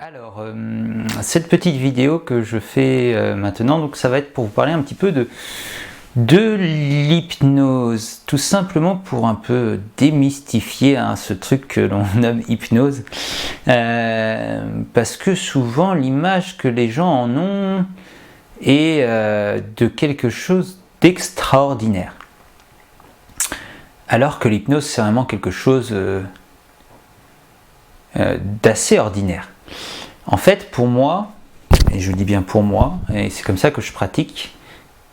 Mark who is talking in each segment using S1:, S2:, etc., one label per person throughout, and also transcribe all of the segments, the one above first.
S1: Alors, cette petite vidéo que je fais maintenant, donc ça va être pour vous parler un petit peu de l'hypnose, tout simplement pour un peu démystifier ce truc que l'on nomme hypnose, parce que souvent l'image que les gens en ont est de quelque chose d'extraordinaire, alors que l'hypnose c'est vraiment quelque chose d'assez ordinaire. En fait, pour moi, et je dis bien pour moi, et c'est comme ça que je pratique,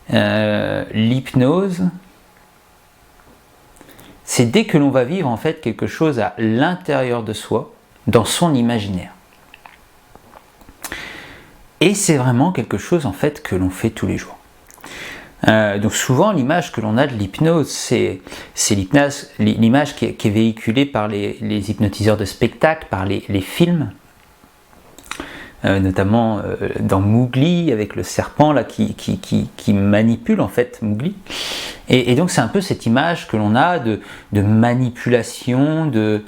S1: l'hypnose, c'est dès que l'on va vivre en fait quelque chose à l'intérieur de soi, dans son imaginaire. Et c'est vraiment quelque chose en fait que l'on fait tous les jours. Donc souvent l'image que l'on a de l'hypnose, c'est l'image qui est véhiculée par les hypnotiseurs de spectacle, par les films. Notamment dans Mowgli avec le serpent là qui manipule en fait Mowgli, et donc c'est un peu cette image que l'on a de manipulation, de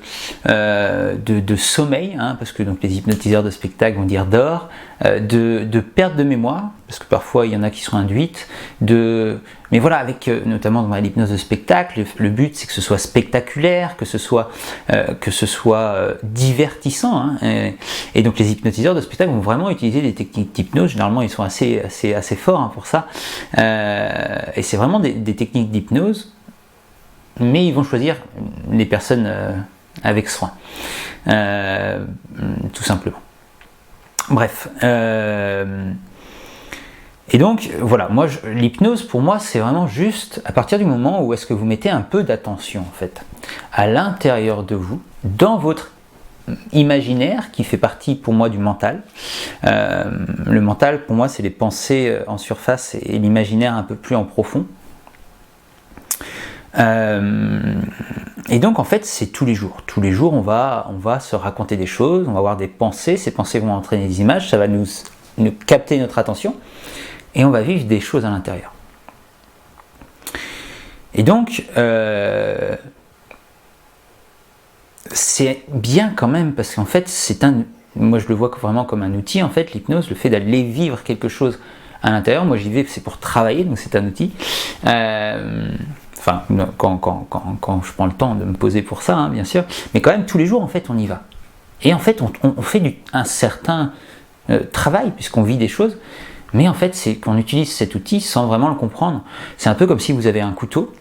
S1: sommeil, hein, parce que donc les hypnotiseurs de spectacle vont dire d'or, de perte de mémoire, parce que parfois il y en a qui sont induites, mais voilà, avec notamment dans l'hypnose de spectacle, le but c'est que ce soit spectaculaire, que ce soit divertissant, hein, et donc les hypnotiseurs de spectacle vont vraiment utiliser des techniques d'hypnose. Généralement ils sont assez forts, hein, pour ça, et c'est vraiment des techniques d'hypnose, mais ils vont choisir les personnes avec soin, tout simplement. Bref, et donc voilà, moi l'hypnose pour moi c'est vraiment juste à partir du moment où est-ce que vous mettez un peu d'attention en fait à l'intérieur de vous, dans votre imaginaire qui fait partie pour moi du mental. Le mental pour moi c'est les pensées en surface et l'imaginaire un peu plus en profond. Et donc en fait c'est tous les jours on va se raconter des choses, on va avoir des pensées, ces pensées vont entraîner des images, ça va nous capter notre attention et on va vivre des choses à l'intérieur. Et donc c'est bien quand même, parce qu'en fait moi je le vois vraiment comme un outil en fait, l'hypnose, le fait d'aller vivre quelque chose à l'intérieur. Moi j'y vais, c'est pour travailler, donc c'est un outil. Enfin, quand je prends le temps de me poser pour ça, hein, bien sûr, mais quand même tous les jours en fait on y va. Et en fait on fait un certain travail puisqu'on vit des choses, mais en fait c'est qu'on utilise cet outil sans vraiment le comprendre. C'est un peu comme si vous avez un couteau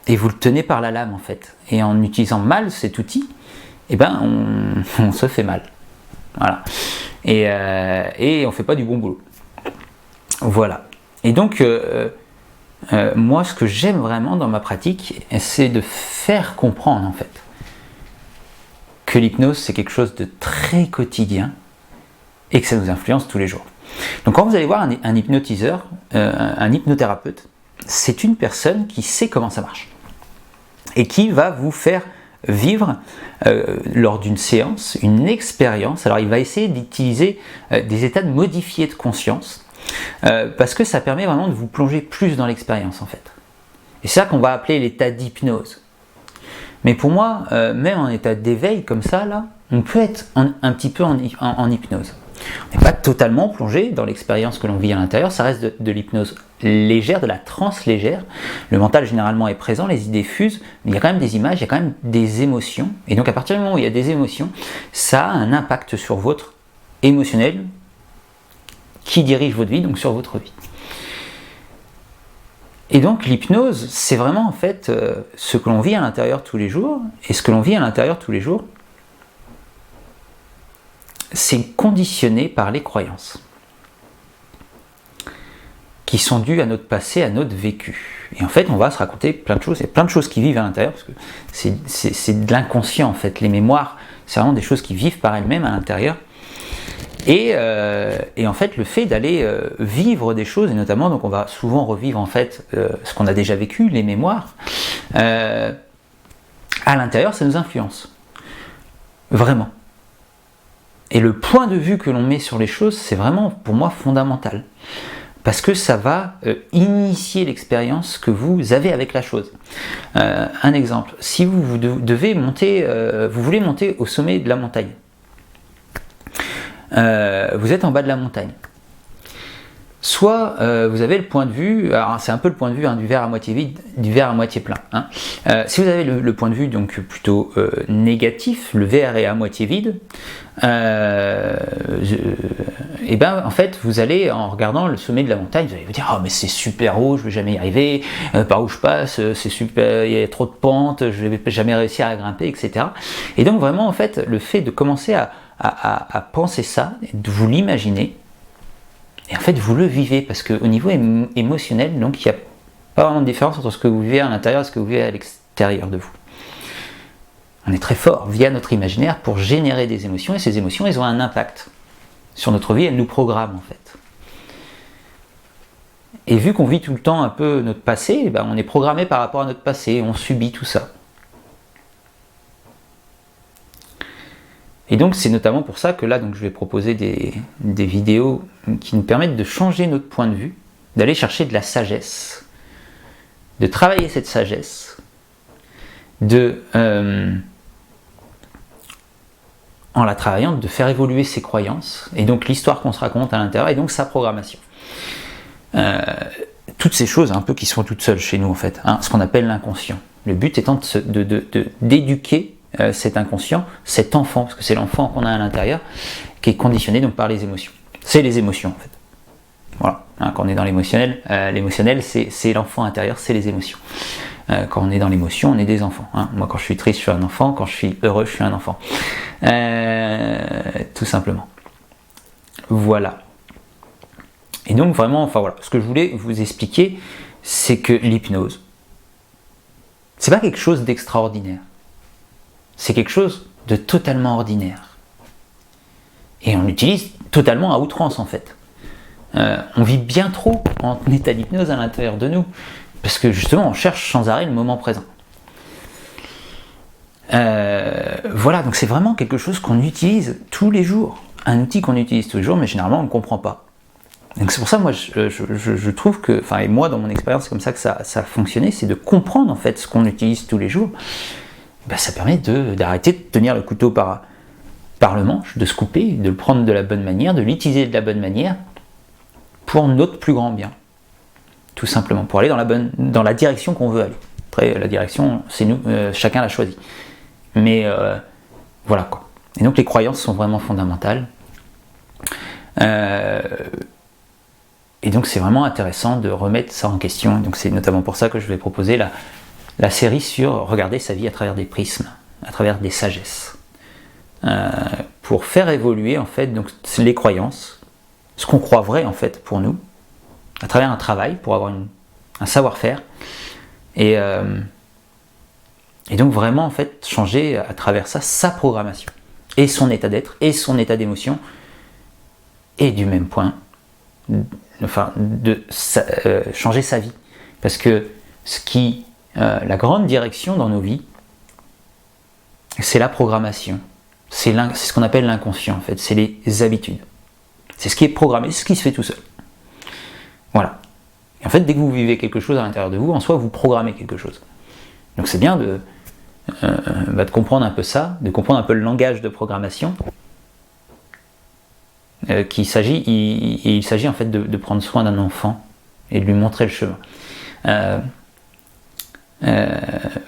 S1: et vous le tenez par la lame en fait, et en utilisant mal cet outil, eh ben on se fait mal, voilà, et on fait pas du bon boulot, voilà. Et donc moi ce que j'aime vraiment dans ma pratique, c'est de faire comprendre en fait que l'hypnose c'est quelque chose de très quotidien et que ça nous influence tous les jours. Donc quand vous allez voir un hypnotiseur, un hypnothérapeute, c'est une personne qui sait comment ça marche et qui va vous faire vivre lors d'une séance une expérience. Alors il va essayer d'utiliser des états modifiés de conscience, parce que ça permet vraiment de vous plonger plus dans l'expérience en fait. Et c'est ça qu'on va appeler l'état d'hypnose. Mais pour moi, même en état d'éveil comme ça, là, on peut être un petit peu en hypnose. On n'est pas totalement plongé dans l'expérience que l'on vit à l'intérieur, ça reste de l'hypnose légère, de la transe légère. Le mental généralement est présent, les idées fusent, mais il y a quand même des images, il y a quand même des émotions. Et donc à partir du moment où il y a des émotions, ça a un impact sur votre émotionnel qui dirige votre vie, donc sur votre vie. Et donc l'hypnose, c'est vraiment en fait ce que l'on vit à l'intérieur tous les jours, et ce que l'on vit à l'intérieur tous les jours, c'est conditionné par les croyances qui sont dues à notre passé, à notre vécu. Et en fait, on va se raconter plein de choses. Il y a plein de choses qui vivent à l'intérieur, parce que c'est de l'inconscient en fait. Les mémoires, c'est vraiment des choses qui vivent par elles-mêmes à l'intérieur. Et en fait, le fait d'aller vivre des choses, et notamment, donc on va souvent revivre en fait ce qu'on a déjà vécu, les mémoires, à l'intérieur, ça nous influence. Vraiment. Et le point de vue que l'on met sur les choses, c'est vraiment pour moi fondamental. Parce que ça va initier l'expérience que vous avez avec la chose. Un exemple, si vous voulez monter au sommet de la montagne, vous êtes en bas de la montagne. Soit vous avez le point de vue, alors c'est un peu le point de vue du verre à moitié vide, du verre à moitié plein. Si vous avez le point de vue donc plutôt négatif, le verre est à moitié vide, et ben en fait vous allez, en regardant le sommet de la montagne, vous allez vous dire oh mais c'est super haut, je vais jamais y arriver, par où je passe, c'est super, il y a trop de pentes, je vais jamais réussir à grimper, etc. Et donc vraiment en fait le fait de commencer à penser ça, de vous l'imaginer. Et en fait, vous le vivez, parce qu'au niveau émotionnel, donc il n'y a pas vraiment de différence entre ce que vous vivez à l'intérieur et ce que vous vivez à l'extérieur de vous. On est très fort via notre imaginaire pour générer des émotions, et ces émotions, elles ont un impact sur notre vie, elles nous programment en fait. Et vu qu'on vit tout le temps un peu notre passé, ben on est programmé par rapport à notre passé, on subit tout ça. Et donc c'est notamment pour ça que là donc, je vais proposer des vidéos qui nous permettent de changer notre point de vue, d'aller chercher de la sagesse, de travailler cette sagesse, en la travaillant, de faire évoluer ses croyances, et donc l'histoire qu'on se raconte à l'intérieur, et donc sa programmation. Toutes ces choses un peu qui sont toutes seules chez nous en fait, ce qu'on appelle l'inconscient. Le but étant d'éduquer cet inconscient, cet enfant, parce que c'est l'enfant qu'on a à l'intérieur, qui est conditionné donc par les émotions. C'est les émotions en fait. Voilà, quand on est dans l'émotionnel, c'est l'enfant intérieur, c'est les émotions. Quand on est dans l'émotion, on est des enfants. Moi quand je suis triste, je suis un enfant, quand je suis heureux, je suis un enfant. Tout simplement. Voilà. Et donc vraiment, enfin voilà, ce que je voulais vous expliquer, c'est que l'hypnose, c'est pas quelque chose d'extraordinaire. C'est quelque chose de totalement ordinaire. Et on l'utilise totalement à outrance en fait. On vit bien trop en état d'hypnose à l'intérieur de nous, parce que justement on cherche sans arrêt le moment présent. Voilà, donc c'est vraiment quelque chose qu'on utilise tous les jours. Un outil qu'on utilise tous les jours, mais généralement on ne comprend pas. Donc c'est pour ça, moi, je trouve que, enfin, et moi dans mon expérience, c'est comme ça que ça a fonctionné, c'est de comprendre en fait ce qu'on utilise tous les jours. Ben, ça permet d'arrêter de tenir le couteau par le manche, de se couper, de le prendre de la bonne manière, de l'utiliser de la bonne manière pour notre plus grand bien. Tout simplement, pour aller dans la direction qu'on veut aller. Après, la direction, c'est nous, chacun l'a choisi. Mais voilà quoi. Et donc les croyances sont vraiment fondamentales. Et donc c'est vraiment intéressant de remettre ça en question. Donc c'est notamment pour ça que je vais proposer la série sur regarder sa vie à travers des prismes, à travers des sagesses, pour faire évoluer en fait donc les croyances, ce qu'on croit vrai en fait pour nous, à travers un travail pour avoir un savoir-faire, et donc vraiment en fait changer à travers ça sa programmation et son état d'être et son état d'émotion, et du même point, changer sa vie, parce que la grande direction dans nos vies, c'est la programmation. C'est ce qu'on appelle l'inconscient en fait, c'est les habitudes. C'est ce qui est programmé, c'est ce qui se fait tout seul. Voilà. Et en fait, dès que vous vivez quelque chose à l'intérieur de vous, en soi, vous programmez quelque chose. Donc c'est bien de comprendre un peu ça, de comprendre un peu le langage de programmation. Il s'agit en fait de prendre soin d'un enfant et de lui montrer le chemin.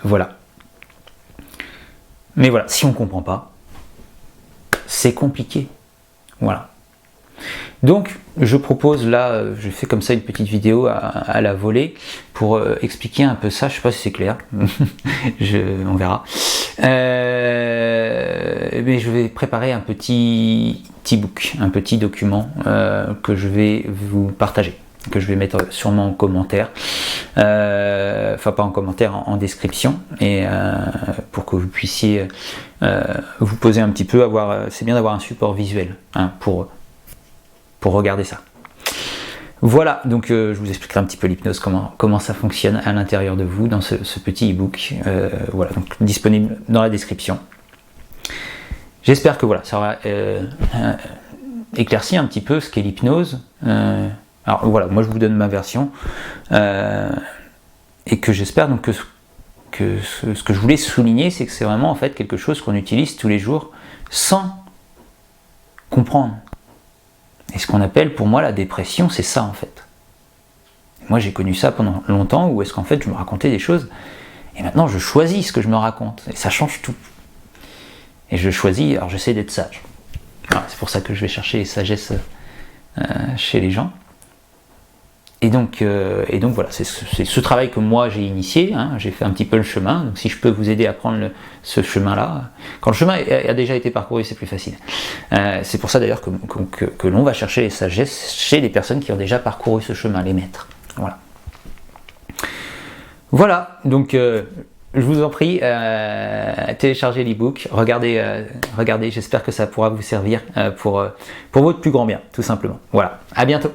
S1: Voilà. Mais voilà, si on ne comprend pas, c'est compliqué. Voilà. Donc, je propose là, je fais comme ça une petite vidéo à la volée pour expliquer un peu ça. Je ne sais pas si c'est clair, on verra. Mais je vais préparer un petit e-book, un petit document que je vais vous partager, que je vais mettre sûrement en commentaire, enfin pas en commentaire, en description, et pour que vous puissiez vous poser un petit peu, c'est bien d'avoir un support visuel pour regarder ça. Voilà, donc je vous expliquerai un petit peu l'hypnose, comment ça fonctionne à l'intérieur de vous dans ce petit e-book. Voilà, donc disponible dans la description. J'espère que voilà, ça aura éclairci un petit peu ce qu'est l'hypnose. Alors voilà, moi je vous donne ma version, et que j'espère donc que ce que je voulais souligner, c'est que c'est vraiment en fait quelque chose qu'on utilise tous les jours sans comprendre Et ce qu'on appelle pour moi la dépression, c'est ça en fait. Moi j'ai connu ça pendant longtemps, où est-ce qu'en fait je me racontais des choses, et maintenant je choisis ce que je me raconte, et ça change tout. Et je choisis, alors j'essaie d'être sage. Voilà, c'est pour ça que je vais chercher les sagesses chez les gens. Et donc voilà, c'est ce travail que moi j'ai initié, hein, j'ai fait un petit peu le chemin, donc si je peux vous aider à prendre ce chemin-là, quand le chemin a déjà été parcouru, c'est plus facile. C'est pour ça d'ailleurs que l'on va chercher les sagesses chez les personnes qui ont déjà parcouru ce chemin, les maîtres. Voilà. Voilà, donc je vous en prie, téléchargez l'e-book, regardez, j'espère que ça pourra vous servir pour votre plus grand bien, tout simplement. Voilà, à bientôt.